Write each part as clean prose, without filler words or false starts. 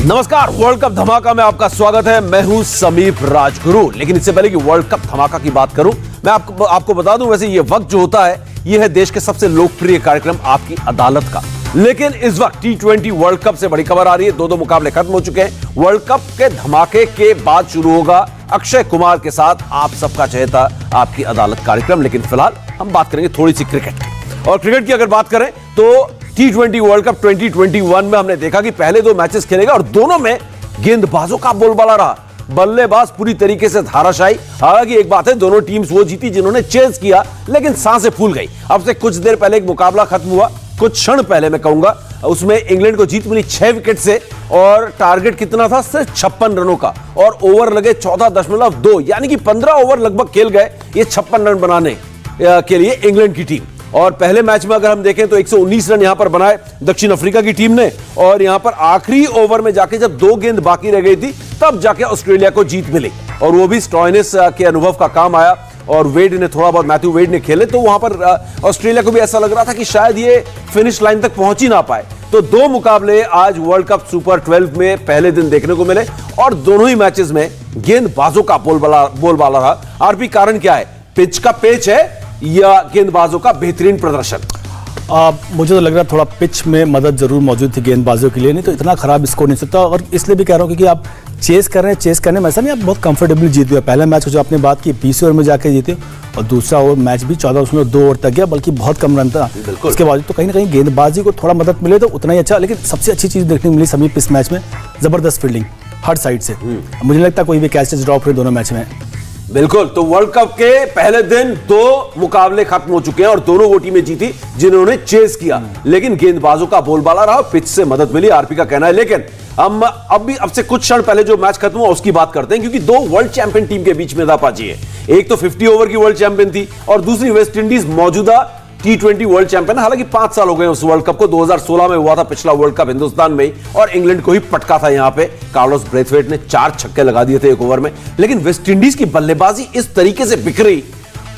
नमस्कार, world cup धमाका में आपका स्वागत है। मैं हूं समीप राजगुरु। लेकिन इससे पहले कि वर्ल्ड कप धमाका की बात करूं, मैं आपको बता दूं, वैसे ये वक्त जो होता है ये है देश के सबसे लोकप्रिय कार्यक्रम आपकी अदालत का। लेकिन इस वक्त T20 वर्ल्ड कप से बड़ी खबर आ रही है। दो मुकाबले खत्म हो चुके हैं। वर्ल्ड कप के धमाके के बाद शुरू होगा अक्षय कुमार के साथ आप सबका चहेता आपकी अदालत कार्यक्रम। लेकिन फिलहाल हम बात करेंगे थोड़ी सी क्रिकेट की। और क्रिकेट की अगर बात करें तो T20 वर्ल्ड कप 2021 में हमने देखा कि पहले दो मैचेस खेलेगा और दोनों में गेंदबाजों का बोलबाला रहा। बल्लेबाज पूरी तरीके से धाराशायी। हालांकि एक बात है, दोनों टीम्स वो जीती जिन्होंने चेस किया, लेकिन सांसें फूल गई। अब से कुछ देर पहले एक मुकाबला खत्म हुआ, कुछ क्षण पहले मैं कहूंगा, उसमें इंग्लैंड को जीत मिली 6 विकेट से और टारगेट कितना था? सिर्फ 56 रनों का और ओवर लगे 14.2, यानी कि 15 ओवर लगभग खेल गए ये 56 रन बनाने के लिए इंग्लैंड की टीम। और पहले मैच में अगर हम देखें तो 119 रन यहां पर बनाए दक्षिण अफ्रीका की टीम ने। और यहां पर आखिरी ओवर में जाके जब 2 गेंद बाकी रह गई थी तब जाके ऑस्ट्रेलिया को जीत मिली, और वो भी स्टॉइनिस के अनुभव का काम आया। और वेड ने थोड़ा बहुत, मैथ्यू वेड ने खेले तो वहां पर ऑस्ट्रेलिया को भी ऐसा लग रहा था कि शायद ये फिनिश लाइन तक पहुंच ही ना पाए। तो 2 मुकाबले आज वर्ल्ड कप सुपर 12 में पहले दिन देखने को मिले और दोनों ही मैचेस में गेंदबाजों का बोलबाला रहा। आरपी, कारण क्या है? पिच का पेच है या गेंदबाजों का बेहतरीन प्रदर्शन? मुझे तो लग रहा है थोड़ा पिच में मदद जरूर मौजूद थी गेंदबाजों के लिए, नहीं तो इतना खराब स्कोर नहीं सकता। और इसलिए भी कह रहा हूँ क्योंकि आप चेस कर रहे हैं, चेस करने में ऐसा नहीं आप बहुत कंफर्टेबली जीत गए। पहला मैच जो आपने बात की 20 ओवर में जाकर जीते और दूसरा ओवर मैच भी 14.2 ओवर तक गया, बल्कि बहुत कम रन था। उसके बाद तो कहीं ना कहीं गेंदबाजी को थोड़ा मदद मिले तो उतना ही अच्छा। लेकिन सबसे अच्छी चीज़ देखने को मिली समीप इस मैच में, जबरदस्त फील्डिंग हर साइड से। मुझे लगता है कोई भी कैचेस ड्रॉप हुए दोनों मैच में। बिल्कुल। तो वर्ल्ड कप के पहले दिन 2 मुकाबले खत्म हो चुके हैं और दोनों वो टीमें जीती जिन्होंने चेस किया, लेकिन गेंदबाजों का बोलबाला रहा, पिच से मदद मिली, आरपी का कहना है। लेकिन हम अब से कुछ क्षण पहले जो मैच खत्म हुआ उसकी बात करते हैं, क्योंकि 2 वर्ल्ड चैंपियन टीम के बीच में दापाजी है। एक तो 50 ओवर की वर्ल्ड चैंपियन थी और दूसरी वेस्ट इंडीज मौजूदा T20 वर्ल्ड चैंपियन। हालांकि 5 साल हो गए उस वर्ल्ड कप को, 2016 में हुआ था पिछला वर्ल्ड कप हिंदुस्तान में ही, और इंग्लैंड को ही पटका था यहां पे। कार्लोस ब्रेथवेट ने 4 छक्के लगा दिए थे 1 ओवर में। लेकिन वेस्ट इंडीज की बल्लेबाजी इस तरीके से बिखरी,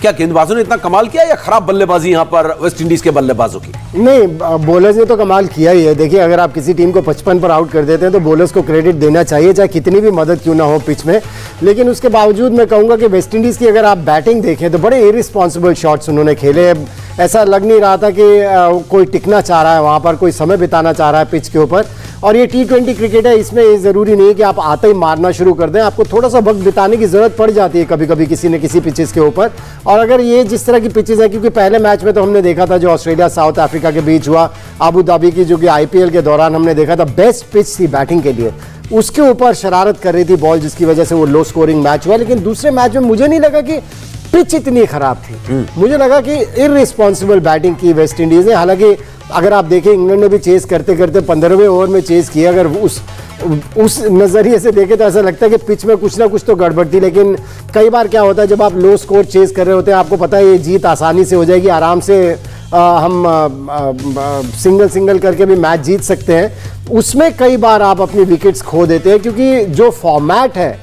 क्या गेंदबाजों ने इतना कमाल किया या खराब बल्लेबाजी यहां पर वेस्ट इंडीज के बल्लेबाजों की? नहीं, बॉलर्स ने तो कमाल किया ही है। देखिए, अगर आप किसी टीम को 55 पर आउट कर देते हैं तो बॉलर्स को क्रेडिट देना चाहिए, चाहे कितनी भी मदद क्यों ना हो पिच में। लेकिन उसके बावजूद मैं कहूंगा कि वेस्ट इंडीज की अगर आप बैटिंग देखें तो बड़े इररिस्पॉन्सिबल शॉट्स उन्होंने खेले। ऐसा लग नहीं रहा था कि कोई टिकना चाह रहा है वहां पर, कोई समय बिताना चाह रहा है पिच के ऊपर। और ये T20 क्रिकेट है, इसमें ये जरूरी नहीं है कि आप आते ही मारना शुरू कर दें। आपको थोड़ा सा वक्त बिताने की जरूरत पड़ जाती है कभी कभी किसी न किसी पिचेस के ऊपर। और अगर ये जिस तरह की पिचेस है, क्योंकि पहले मैच में तो हमने देखा था जो ऑस्ट्रेलिया साउथ अफ्रीका के बीच हुआ अबू धाबी की, जो कि IPL के दौरान हमने देखा था बेस्ट पिच थी बैटिंग के लिए, उसके ऊपर शरारत कर रही थी बॉल, जिसकी वजह से वो लो स्कोरिंग मैच हुआ। लेकिन दूसरे मैच में मुझे नहीं लगा कि पिच इतनी खराब थी। मुझे लगा कि इररिस्पॉन्सिबल बैटिंग की वेस्ट इंडीज ने। हालांकि अगर आप देखें, इंग्लैंड ने भी चेस करते करते 15वें ओवर में चेस किया। अगर उस नजरिए से देखें तो ऐसा लगता है कि पिच में कुछ ना कुछ तो गड़बड़ थी। लेकिन कई बार क्या होता है, जब आप लो स्कोर चेस कर रहे होते हैं, आपको पता है ये जीत आसानी से हो जाएगी, आराम से हम सिंगल करके भी मैच जीत सकते हैं। उसमें कई बार आप अपनी विकेट्स खो देते हैं, क्योंकि जो फॉर्मेट है,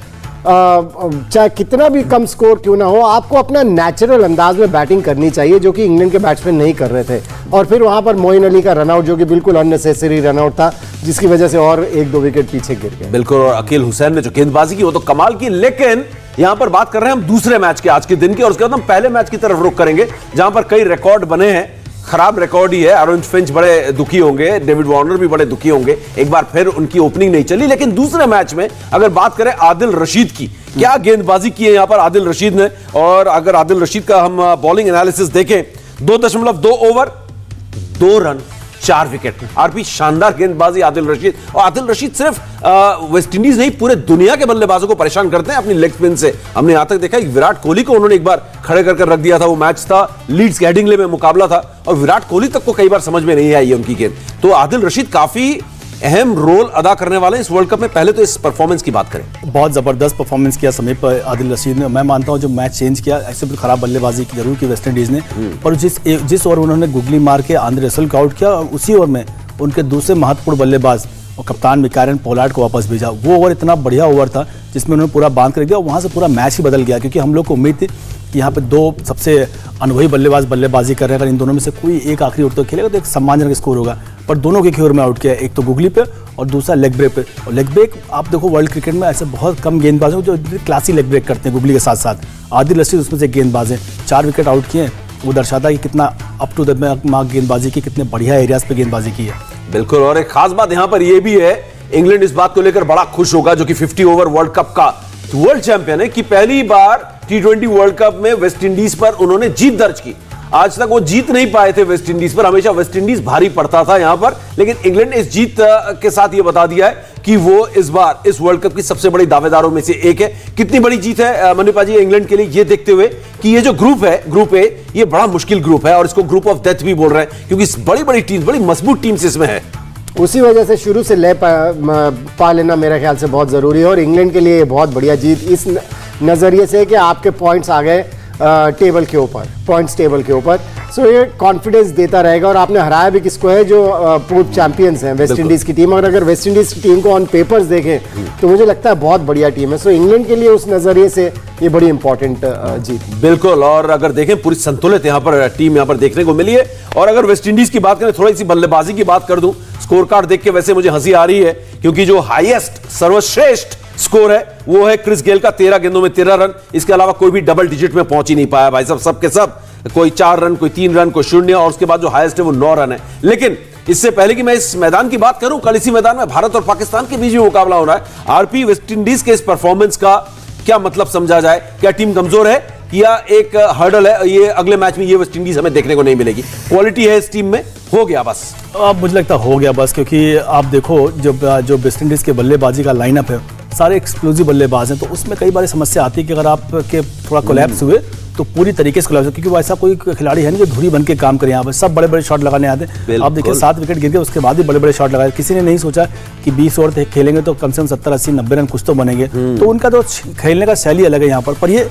चाहे कितना भी कम स्कोर क्यों ना हो, आपको अपना नेचुरल अंदाज में बैटिंग करनी चाहिए, जो कि इंग्लैंड के बैट्समैन नहीं कर रहे थे। और फिर वहां पर मोइन अली का रनआउट, जो कि बिल्कुल अननेसेसरी रनआउट था, जिसकी वजह से और 1-2 विकेट पीछे गिर गए। बिल्कुल। और अकील हुसैन ने जो गेंदबाजी की वो तो कमाल की। लेकिन यहां पर बात कर रहे हैं हम दूसरे मैच के, आज के दिन के, और उसके बाद हम पहले मैच की तरफ रुख करेंगे जहां पर कई रिकॉर्ड बने हैं। खराब रिकॉर्ड ही है। एरन फिंच बड़े दुखी होंगे, डेविड वार्नर भी बड़े दुखी होंगे, एक बार फिर उनकी ओपनिंग नहीं चली। लेकिन दूसरे मैच में अगर बात करें आदिल रशीद की, क्या गेंदबाजी की है यहां पर आदिल रशीद ने। और अगर आदिल रशीद का हम बॉलिंग एनालिसिस देखें, 2.2 ओवर 2 रन 4 विकेट। आरपी, शानदार गेंदबाजी आदिल रशीद। और आदिल रशीद सिर्फ वेस्ट इंडीज नहीं, पूरे दुनिया के बल्लेबाजों को परेशान करते हैं अपनी लेग स्पिन से। हमने यहां तक देखा कि विराट कोहली को उन्होंने एक बार खड़े कर रख दिया था। वो मैच था लीड्स के हेडिंग्ले में मुकाबला था और विराट कोहली तक को कई बार समझ में नहीं आई है उनकी गेंद। तो आदिल रशीद काफी अहम रोल अदा करने वाले इस वर्ल्ड कप में। पहले तो इस परफॉर्मेंस की बात करें, बहुत जबरदस्त परफॉर्मेंस किया समीप आदिल रशीद ने। मैं मानता हूं जो मैच चेंज किया, ऐसे भी खराब बल्लेबाजी की जरूर की वेस्ट इंडीज ने, पर जिस ओवर उन्होंने गुगली मार के आंद्रे रसल को आउट किया, और उसी ओवर में उनके दूसरे महत्वपूर्ण बल्लेबाज और कप्तान मिकारेन पोलार्ड को वापस भेजा। वो ओवर इतना बढ़िया ओवर था जिसमें उन्होंने पूरा बांध कर दिया, और वहाँ से पूरा मैच ही बदल गया। क्योंकि हम लोग को उम्मीद थी कि यहाँ पे 2 सबसे अनुभवी बल्लेबाजी कर रहे हैं, अगर इन दोनों में से कोई एक आखिरी ओवर तो खेलेगा तो एक सम्मानजनक स्कोर होगा। पर दोनों के खेवर में आउट किया है, एक तो गुगली पे और दूसरा लेग ब्रेक पे। और लेग ब्रेक आप देखो वर्ल्ड क्रिकेट में ऐसे बहुत कम गेंदबाज हैं जो क्लासी लेग ब्रेक करते हैं। गुगली के साथ साथ आदिल रशीद उसमें से गेंदबाज हैं, 4 विकेट आउट किए हैं। वो दर्शाता है कि कितना अप टू द मार्क गेंदबाजी की, कितने बढ़िया एरियाज पे गेंदबाजी की है। बिल्कुल, और एक खास बात यहां पर यह भी है, इंग्लैंड इस बात को लेकर बड़ा खुश होगा, जो कि 50 ओवर वर्ल्ड कप का वर्ल्ड चैंपियन है, कि पहली बार T20 वर्ल्ड कप में वेस्ट इंडीज पर उन्होंने जीत दर्ज की। आज तक वो जीत नहीं पाए थे वेस्ट इंडीज पर, हमेशा वेस्ट इंडीज भारी पड़ता था यहां पर, लेकिन इंग्लैंड ने इस जीत के साथ ये बता दिया है कि वो इस बार इस वर्ल्ड कप की सबसे बड़ी दावेदारों में से एक है। कितनी बड़ी जीत है मनीपा जी इंग्लैंड के लिए, ये देखते हुए कि ये जो ग्रुप है, ग्रुप ए, ये बड़ा मुश्किल ग्रुप है और इसको ग्रुप ऑफ डेथ भी बोल रहे हैं, क्योंकि बड़ी बड़ी टीम, बड़ी मजबूत टीम्स इसमें है। उसी वजह से शुरू से ले पा लेना मेरे ख्याल से बहुत ज़रूरी है, और इंग्लैंड के लिए बहुत बढ़िया जीत इस नज़रिए से कि आपके पॉइंट्स आ गए टेबल के ऊपर, पॉइंट्स टेबल के ऊपर। सो ये कॉन्फिडेंस देता रहेगा, और आपने हराया भी किसको है, जो पूर्व चैंपियंस हैं वेस्ट इंडीज़ की टीम। और अगर वेस्ट इंडीज़ की टीम को ऑन पेपर्स देखें तो मुझे लगता है बहुत बढ़िया टीम है। सो इंग्लैंड के लिए उस नज़रिए से ये बड़ी इंपॉर्टेंट जीत। बिल्कुल, और अगर देखें पूरी संतुलित यहाँ पर टीम यहाँ पर देखने को मिली है। और अगर वेस्ट इंडीज की बात करें, थोड़ी सी बल्लेबाजी की बात कर दूं, स्कोर कार्ड देख के वैसे मुझे हंसी आ रही है, क्योंकि जो हाईएस्ट सर्वश्रेष्ठ स्कोर है वो है क्रिस गेल का, 13 गेंदों में 13 रन। इसके अलावा कोई भी डबल डिजिट में पहुंच ही नहीं पाया भाई साहब, सबके सब कोई 4 रन, कोई 3 रन, कोई 0, और उसके बाद जो हाईएस्ट है वो 9 रन है। लेकिन इससे पहले कि मैं इस मैदान की बात करूं, कल इसी मैदान में भारत और पाकिस्तान के बीच में मुकाबला हो रहा है। आरपी, वेस्ट इंडीज के इस परफॉर्मेंस का क्या मतलब समझा जाए? क्या टीम कमजोर है या एक हर्डल है? ये अगले मैच में ये वेस्ट इंडीज हमें देखने को नहीं मिलेगी। क्वालिटी है इस टीम में, हो गया बस। अब मुझे लगता हो गया बस, क्योंकि आप देखो जो वेस्ट इंडीज के बल्लेबाजी का लाइनअप है, सारे एक्सप्लोजिव बल्लेबाज हैं, तो उसमें कई बार समस्या आती है कि अगर आपके थोड़ा कोलैप्स हुए तो पूरी तरीके से कोलैप्स, क्योंकि वो ऐसा कोई खिलाड़ी है नहीं जो धुरी बन के काम करे। यहाँ पर सब बड़े बड़े शॉट लगाने आते हैं। आप देखिए 7 विकेट गिर गए, उसके बाद भी बड़े बड़े शॉट लगाए। किसी ने नहीं सोचा कि 20 ओवर खेलेंगे तो कम से कम 70, 80, 90 रन कुछ तो बनेंगे। तो उनका तो खेलने का शैली अलग है यहाँ पर ये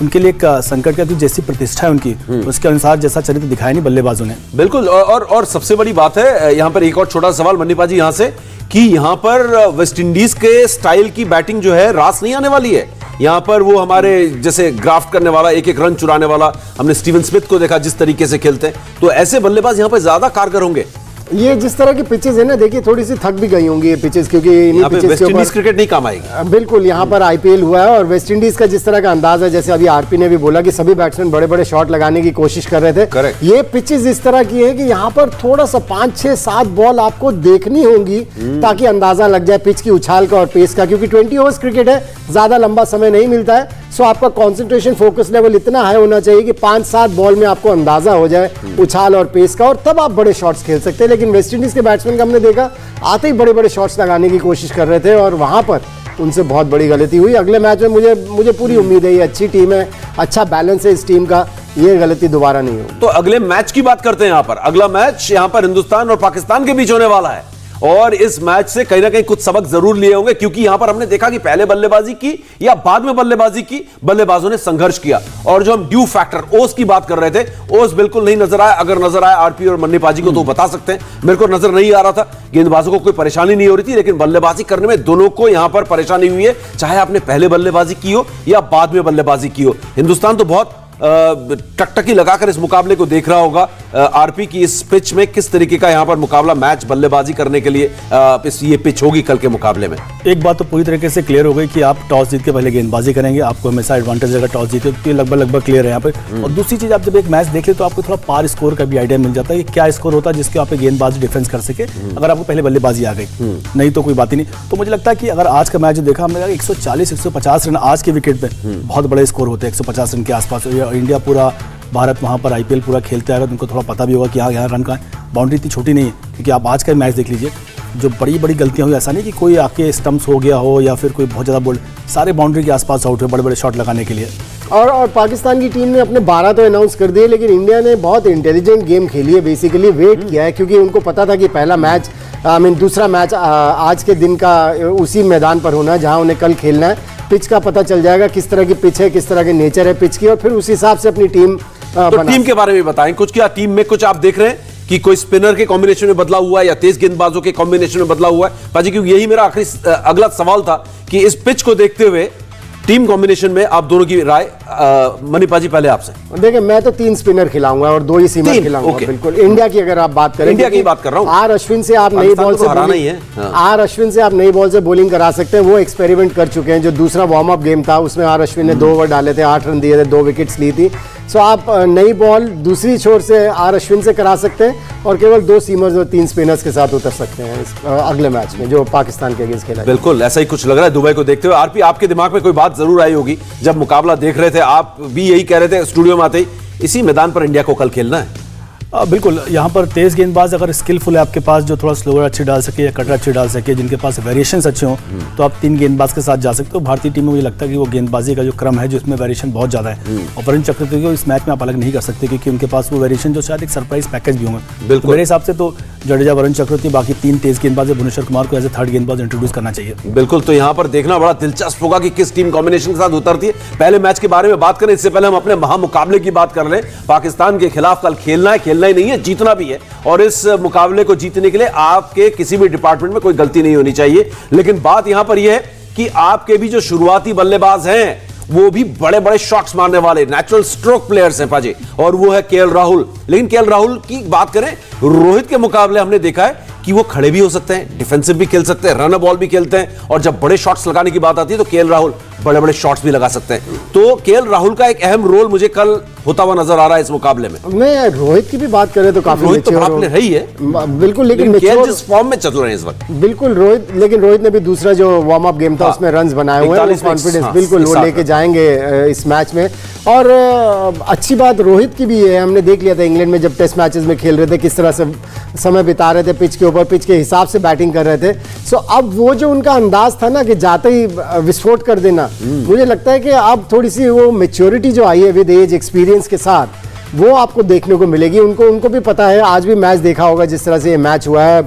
उनके लिए एक संकट का, जैसी प्रतिष्ठा है उनकी, उसके अनुसार जैसा चरित्र दिखाया नहीं बल्लेबाजों ने। बिल्कुल, और सबसे बड़ी बात है यहाँ पर, एक और छोटा सवाल मनीपा जी यहाँ से, कि यहाँ पर वेस्ट इंडीज के स्टाइल की बैटिंग जो है रास नहीं आने वाली है। यहाँ पर वो हमारे जैसे ग्राफ्ट करने वाला, एक एक रन चुराने वाला, हमने स्टीवन स्मिथ को देखा जिस तरीके से खेलते हैं, तो ऐसे बल्लेबाज यहाँ पर ज्यादा कारगर होंगे। ये जिस तरह की पिचेस है ना, देखिए थोड़ी सी थक भी गई होंगी ये पिचेस, क्योंकि इन्हीं पिचेस वेस्ट इंडीज क्रिकेट नहीं काम आएगी। बिल्कुल, यहाँ पर आईपीएल हुआ है और वेस्ट इंडीज का जिस तरह का अंदाज है, जैसे अभी आरपी ने भी बोला कि सभी बैट्समैन बड़े बड़े शॉट लगाने की कोशिश कर रहे थे। Correct. ये पिचेस इस तरह की है कि यहाँ पर थोड़ा सा 5, 6, 7 बॉल आपको देखनी होंगी ताकि अंदाजा लग जाए पिच की उछाल का और पेस का, क्योंकि 20 ओवर्स क्रिकेट है, ज्यादा लंबा समय नहीं मिलता है। सो आपका कंसंट्रेशन, फोकस लेवल इतना हाई होना चाहिए कि 5-7 बॉल में आपको अंदाजा हो जाए उछाल और पेस का, और तब आप बड़े शॉट्स खेल सकते हैं। लेकिन वेस्ट इंडीज के बैट्समैन का हमने देखा आते ही बड़े बड़े शॉट्स लगाने की कोशिश कर रहे थे, और वहां पर उनसे बहुत बड़ी गलती हुई। अगले मैच में मुझे पूरी उम्मीद है, ये अच्छी टीम है, अच्छा बैलेंस है इस टीम का, ये गलती दोबारा नहीं होगी। तो अगले मैच की बात करते हैं। यहाँ पर अगला मैच यहाँ पर हिंदुस्तान और पाकिस्तान के बीच होने वाला है, और इस मैच से कहीं ना कहीं कुछ सबक जरूर लिए होंगे, क्योंकि यहां पर हमने देखा कि पहले बल्लेबाजी की या बाद में बल्लेबाजी की, बल्लेबाजों ने संघर्ष किया। और जो हम ड्यू फैक्टर ओस की बात कर रहे थे, ओस बिल्कुल नहीं नजर आया। अगर नजर आया आरपी और मन्नीपाजी को तो बता सकते हैं, मेरे को नजर नहीं आ रहा था। गेंदबाजों को कोई परेशानी नहीं हो रही थी, लेकिन बल्लेबाजी करने में दोनों को यहां पर परेशानी हुई है, चाहे आपने पहले बल्लेबाजी की हो या बाद में बल्लेबाजी की हो। हिंदुस्तान तो बहुत टकटकी लगाकर इस मुकाबले को देख रहा होगा। आरपी की इस पिच में किस तरीके का यहां पर मुकाबला, मैच बल्लेबाजी करने के लिए ये पिच होगी कल के मुकाबले में? एक बात तो पूरी तरीके से क्लियर हो गई कि आप टॉस जीत के पहले गेंदबाजी करेंगे, आपको हमेशा एडवांटेज रहेगा टॉस जीते, तो ये लगभग क्लियर है यहाँ पे। और दूसरी चीज, आप जब एक मैच देख ले तो आपको थोड़ा पार स्कोर का भी आइडिया मिल जाता है कि क्या स्कोर होता है जिसके आप गेंदबाजी डिफेंस कर सके, अगर आपको पहले बल्लेबाजी आ गई, नहीं तो कोई बात ही नहीं। तो मुझे लगता है कि अगर आज का मैच देखा हमने, 140-150 रन आज के विकेट पे बहुत बड़े स्कोर होते हैं, 150 रन के आसपास। इंडिया पूरा, भारत वहाँ पर आईपीएल पूरा खेलते आएगा तो उनको थोड़ा पता भी होगा कि यहाँ रन का बाउंड्री इतनी छोटी नहीं है। क्योंकि आप आज का मैच देख लीजिए, जो बड़ी बड़ी गलतियां हुई, ऐसा नहीं कि कोई आपके स्टंप्स हो गया हो या फिर कोई बहुत ज़्यादा बोल्ड, सारे बाउंड्री के आसपास आउट हुए बड़े बड़े शॉट लगाने के लिए। और पाकिस्तान की टीम ने अपने 12 तो अनाउंस कर दिए, लेकिन इंडिया ने बहुत इंटेलिजेंट गेम खेली है, बेसिकली वेट किया है, क्योंकि उनको पता था कि पहला मैच, दूसरा मैच आज के दिन का उसी मैदान पर होना है जहां उन्हें कल खेलना है। पिच का पता चल जाएगा, किस तरह की पिच है, किस तरह के नेचर है पिच की, और फिर उस हिसाब से अपनी टीम तो टीम के बारे में बताएं कुछ। क्या टीम में कुछ आप देख रहे हैं कि कोई स्पिनर के कॉम्बिनेशन में बदलाव हुआ है या तेज गेंदबाजों के कॉम्बिनेशन में बदलाव हुआ है? पाजी, क्योंकि यही मेरा अगला सवाल था कि इस पिच को देखते हुए टीम कॉम्बिनेशन में आप दोनों की राय, मनीपा जी पहले आपसे। देखिए, मैं तो 3 स्पिनर खिलाऊंगा और 2 ही सीमर खिलाऊंगा। ओके। बिल्कुल इंडिया की अगर आप बात करें, इंडिया की बात कर रहा हूं। आर अश्विन से आप नई बॉल से हराना ही है। आर अश्विन से आप नई बॉल से बॉलिंग करा सकते हैं। वो एक्सपेरिमेंट कर चुके हैं। जो दूसरा वार्म अप गेम था उसमें आर अश्विन ने 2 ओवर डाले थे, 8 रन दिए थे, 2 विकेट्स ली थी। सो आप नई बॉल दूसरी छोर से आर अश्विन से करा सकते हैं और केवल 2 सीमर्स और 3 स्पिनर्स के साथ उतर सकते हैं इस अगले मैच में जो पाकिस्तान के अगेंस्ट खेला। बिल्कुल ऐसा ही कुछ लग रहा है दुबई को देखते हुए। आरपी, आपके दिमाग में कोई बात जरूर आई होगी जब मुकाबला देख रहे थे, आप भी यही कह रहे थे स्टूडियो में आते ही, इसी मैदान पर इंडिया को कल खेलना है। बिल्कुल, यहाँ पर तेज गेंदबाज अगर स्किलफुल है आपके पास, जो थोड़ा स्लोअर अच्छी डाल सके या कटर अच्छी डाल सके, जिनके पास वेरिएशंस अच्छे हों, तो आप 3 गेंदबाज के साथ जा सकते हो। भारतीय टीम में मुझे लगता है कि वो गेंदबाजी का जो क्रम है, जो इसमें वेरिएशन बहुत ज़्यादा है, और वरुण चक्रवर्ती को इस मैच में आप अलग नहीं कर सकते, क्योंकि उनके पास वो वेरिएशन जो शायद एक सरप्राइज पैकेज भी होंगे। बिल्कुल, मेरे हिसाब से तो जडेजा, वरुण चक्रवर्ती, बाकी 3 तेज गेंदबाज, भुवनेश्वर कुमार को एज ए 3rd गेंदबाज इंट्रोड्यूस करना चाहिए। बिल्कुल, तो यहाँ पर देखना बड़ा दिलचस्प होगा कि किस टीम कॉम्बिनेशन के साथ उतरती है। पहले मैच के बारे में बात करें इससे पहले हम अपने महामुकाबले की बात कर लें। पाकिस्तान के खिलाफ कल खेलना है, खेलना ही नहीं है, जीतना भी है। और इस मुकाबले को जीतने के लिए आपके किसी भी डिपार्टमेंट में कोई गलती नहीं होनी चाहिए। लेकिन बात यहां पर यह है कि आपके भी जो शुरुआती बल्लेबाज हैं वो भी बड़े बड़े शॉट्स मारने वाले नेचुरल स्ट्रोक प्लेयर्स हैं पाजी, और वो है केएल राहुल। लेकिन केएल राहुल की बात करें, रोहित के मुकाबले हमने देखा है कि वो खड़े भी हो सकते हैं, डिफेंसिव भी खेल सकते हैं, रन बॉल भी खेलते हैं, और जब बड़े शॉट्स लगाने की बात आती है तो केएल राहुल बड़े बड़े शॉट्स भी लगा सकते हैं। तो केएल राहुल का एक अहम रोल मुझे कल होता हुआ नजर आ रहा है इस मुकाबले में। मैं रोहित की भी बात करें तो काफी रोहित तो आपने है ही है, बिल्कुल, लेकिन केएल जिस फॉर्म में चल रहे हैं इस वक्त, बिल्कुल रोहित ने भी दूसरा जो वार्म अप गेम था उसमें रन्स बनाए हुए हैं, कॉन्फिडेंस बिल्कुल वो लेके जाएंगे इस मैच में। और अच्छी बात रोहित की भी है, हमने देख लिया था इंग्लैंड में जब टेस्ट मैचेस में खेल रहे थे किस तरह से समय बिता रहे थे पिच के ऊपर, पिच के हिसाब से बैटिंग कर रहे थे। सो अब वो जो उनका अंदाज था ना कि जाते ही विस्फोट कर देना, मुझे लगता है कि अब थोड़ी सी वो मैच्योरिटी जो आई है विद एज एक्सपीरियंस के साथ, वो आपको देखने को मिलेगी। उनको भी पता है, आज भी मैच देखा होगा जिस तरह से ये मैच हुआ है।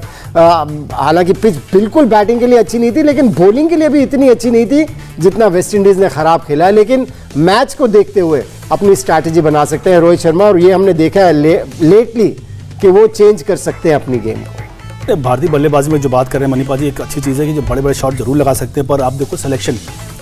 हालांकि पिच बिल्कुल बैटिंग के लिए अच्छी नहीं थी, लेकिन बॉलिंग के लिए भी इतनी अच्छी नहीं थी जितना वेस्ट इंडीज ने खराब खेला है। लेकिन मैच को देखते हुए अपनी स्ट्रैटेजी बना सकते हैं रोहित शर्मा, और ये हमने देखा है लेटली कि वो चेंज कर सकते हैं अपनी गेम को। भारतीय बल्लेबाजी में जो बात कर रहे हैं मनीपा जी, एक अच्छी चीज़ है कि जो बड़े बड़े शॉट जरूर लगा सकते हैं, पर आप देखो सिलेक्शन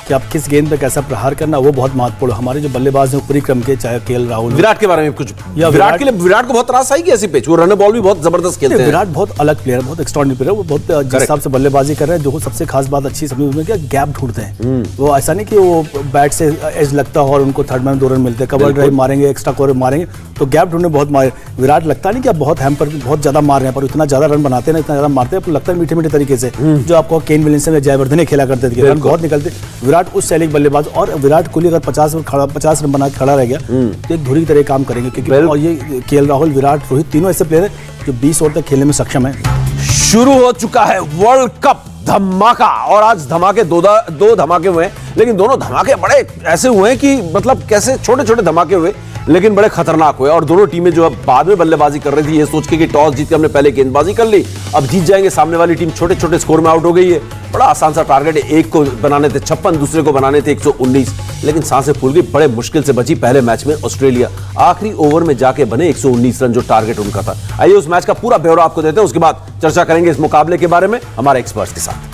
कि आप किस गेंद पे कैसा प्रहार करना, वो बहुत महत्वपूर्ण है। हमारे जो बल्लेबाज हैं ऊपरी क्रम के, चाहे केएल राहुल, विराट के बारे में कुछ, या विराट के लिए, विराट को बहुत त्रास आएगी ऐसी पिच, वो रन बॉल भी बहुत जबरदस्त खेलते हैं। विराट बहुत अलग प्लेयर है, बहुत एक्स्ट्राऑर्डिनरी प्लेयर है, वो बहुत जिस हिसाब से बल्लेबाजी कर रहे हैं। जो सबसे खास बात अच्छी समझ में क्या, गैप ढूंढते हैं। वो ऐसा नहीं कि वो बैट से एज लगता हो और उनको 3rd मैन 2 रन मिलते हैं, कवर ड्राइव मारेंगे, एक्स्ट्रा कवर मारेंगे, तो गैप ढूंढने बहुत मारे। विराट लगता नहीं कि आप बहुत हैम्पर, बहुत ज्यादा मार रहे हैं, पर इतना ज्यादा रन बनाते हैं, इतना ज्यादा मारते हैं, लगता है मीठे मीठे तरीके से, जो आपको केन विलियमसन या जयवर्धने खेला करते थे, रन बहुत निकलते। विराट उस शैली बल्लेबाज, और विराट कोहली अगर 50 रन बना के खड़ा रह गया तो एक धुरी की तरह काम करेंगे, क्योंकि और ये केएल राहुल, विराट, रोहित तीनों ऐसे प्लेयर हैं जो 20 ओवर तक खेलने में सक्षम है। शुरू हो चुका है वर्ल्ड कप धमाका, और आज धमाके दो धमाके हुए हैं, लेकिन दोनों धमाके बड़े ऐसे हुए हैं कि मतलब कैसे छोटे छोटे धमाके हुए लेकिन बड़े खतरनाक हुए। और दोनों टीमें जो अब बाद में बल्लेबाजी कर रही थी ये सोच के कि टॉस जीत के हमने पहले गेंदबाजी कर ली, अब जीत जाएंगे, सामने वाली टीम छोटे छोटे स्कोर में आउट हो गई है। बड़ा आसान सा टारगेट है, एक को बनाने थे 56, दूसरे को बनाने थे 119, लेकिन सांसें फूल गई, बड़े मुश्किल से बची पहले मैच में ऑस्ट्रेलिया। आखिरी ओवर में जाके बने 119 रन जो टारगेट उनका था। आइए उस मैच का पूरा ब्यौरा आपको देते हैं, उसके बाद चर्चा करेंगे इस मुकाबले के बारे में हमारे एक्सपर्ट्स के साथ।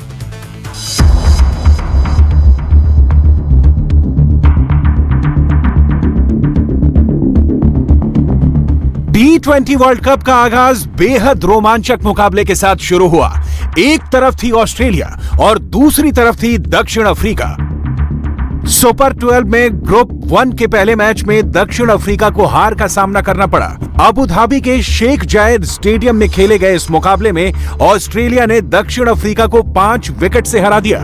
T20 वर्ल्ड कप का आगाज बेहद रोमांचक मुकाबले के साथ शुरू हुआ। एक तरफ थी ऑस्ट्रेलिया और दूसरी तरफ थी दक्षिण अफ्रीका। सुपर 12 में ग्रुप 1 के पहले मैच में दक्षिण अफ्रीका को हार का सामना करना पड़ा। अबू धाबी के शेख जायद स्टेडियम में खेले गए इस मुकाबले में ऑस्ट्रेलिया ने दक्षिण अफ्रीका को 5 विकेट से हरा दिया।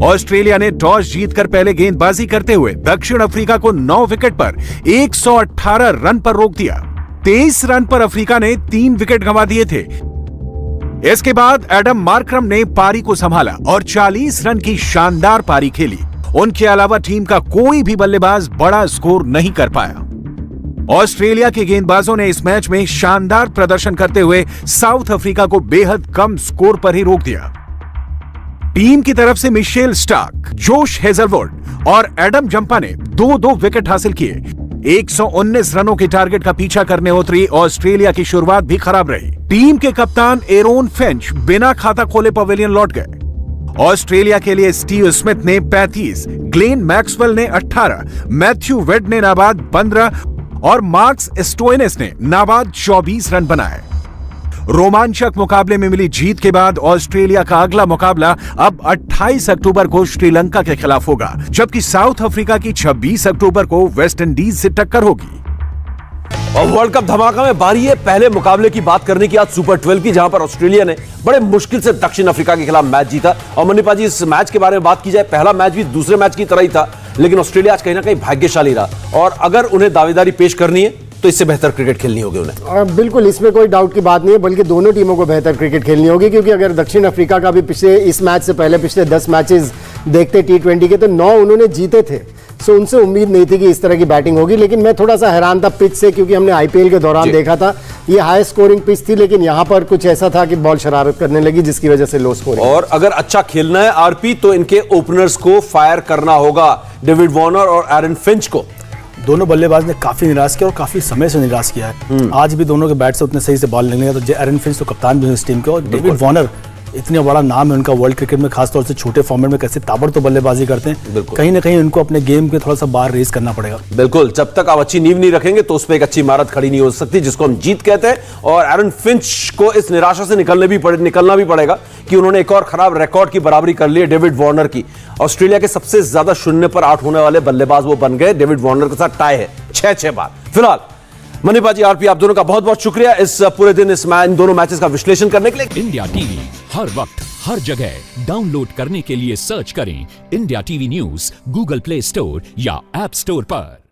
ऑस्ट्रेलिया ने टॉस जीतकर पहले गेंदबाजी करते हुए दक्षिण अफ्रीका को 9 विकेट पर 118 रन पर रोक दिया। 23 रन पर अफ्रीका ने 3 विकेट गंवा दिए थे। इसके बाद एडम मार्करम ने पारी को संभाला और 40 रन की शानदार पारी खेली। उनके अलावा टीम का कोई भी बल्लेबाज बड़ा स्कोर नहीं कर पाया। ऑस्ट्रेलिया के गेंदबाजों ने इस मैच में शानदार प्रदर्शन करते हुए साउथ अफ्रीका को बेहद कम स्कोर पर ही रोक दिया। टीम की तरफ से मिशेल स्टार्क, जोश हेजलवुड और एडम जंपा ने 2-2 विकेट हासिल किए। 119 रनों के टारगेट का पीछा करने उतरी ऑस्ट्रेलिया की शुरुआत भी खराब रही। टीम के कप्तान एरोन फिंच बिना खाता खोले पवेलियन लौट गए। ऑस्ट्रेलिया के लिए स्टीव स्मिथ ने 35, ग्लेन मैक्सवेल ने 18, मैथ्यू वेड ने नाबाद 15 और मार्कस स्टोइनिस ने नाबाद 24 रन बनाए। रोमांचक मुकाबले में मिली जीत के बाद ऑस्ट्रेलिया का अगला मुकाबला अब 28 अक्टूबर को श्रीलंका के खिलाफ होगा, जबकि साउथ अफ्रीका की 26 अक्टूबर को वेस्ट इंडीज से टक्कर होगी। और वर्ल्ड कप धमाका में बारी है पहले मुकाबले की बात करने की आज सुपर 12 की, जहां पर ऑस्ट्रेलिया ने बड़े मुश्किल से दक्षिण अफ्रीका के खिलाफ मैच जीता। और मनीपा जी, इस मैच के बारे में बात की जाए, पहला मैच भी दूसरे मैच की तरह ही था, लेकिन ऑस्ट्रेलिया आज कहीं ना कहीं भाग्यशाली रहा और अगर उन्हें दावेदारी पेश करनी है तो इससे बेहतर क्रिकेट खेलनी होगी उन्हें। बिल्कुल, इसमें कोई डाउट की बात नहीं है, बल्कि दोनों टीमों को बेहतर क्रिकेट खेलनी होगी, क्योंकि अगर दक्षिण अफ्रीका का भी पिछले इस मैच से पहले पिछले 10 मैचेस देखते T20 के तो 9 उन्होंने जीते थे। सो उनसे उम्मीद नहीं थी कि इस तरह की बैटिंग होगी, लेकिन मैं थोड़ा सा हैरान था पिच से, क्योंकि हमने IPL के दौरान देखा था ये हाई स्कोरिंग पिच थी, लेकिन यहाँ पर कुछ ऐसा था कि बॉल शरारत करने लगी, जिसकी वजह से लो स्कोरिंग। और अगर अच्छा खेलना है आरपी तो इनके ओपनर्स को फायर करना होगा, डेविड वार्नर और एरन फिंच को। दोनों बल्लेबाज ने काफी निराश किया और काफी समय से निराश किया है। आज भी दोनों के बैट से उतने सही से बॉल नहीं लगा, तो एरन फिंच तो कप्तान भी है इस टीम के, और डेविड वार्नर इतने बड़ा नाम है उनका वर्ल्ड क्रिकेट में, खासतौर से छोटे फॉर्मेट में कैसे ताबड़तोड़ बल्लेबाजी करते हैं। कहीं ना कहीं उनको अपने गेम के थोड़ा सा बाहर रेस करना पड़ेगा। बिल्कुल, जब तक आप अच्छी नींव नहीं रखेंगे तो उस पर एक अच्छी इमारत खड़ी नहीं हो सकती, जिसको हम जीत कहते हैं। और एरन फिंच को इस निराशा से निकलना भी पड़ेगा कि उन्होंने एक और खराब रिकॉर्ड की बराबरी कर ली है डेविड वार्नर की। ऑस्ट्रेलिया के सबसे ज्यादा शून्य पर आउट होने वाले बल्लेबाज वो बन गए, डेविड वार्नर के साथ टाई है 6 बार। फिलहाल मनीपा जी, आरपी, आप दोनों का बहुत बहुत शुक्रिया इस पूरे दिन इन दोनों मैचेस का विश्लेषण करने के लिए। इंडिया टीवी हर वक्त हर जगह डाउनलोड करने के लिए सर्च करें India TV news Google play store या ऐप स्टोर पर।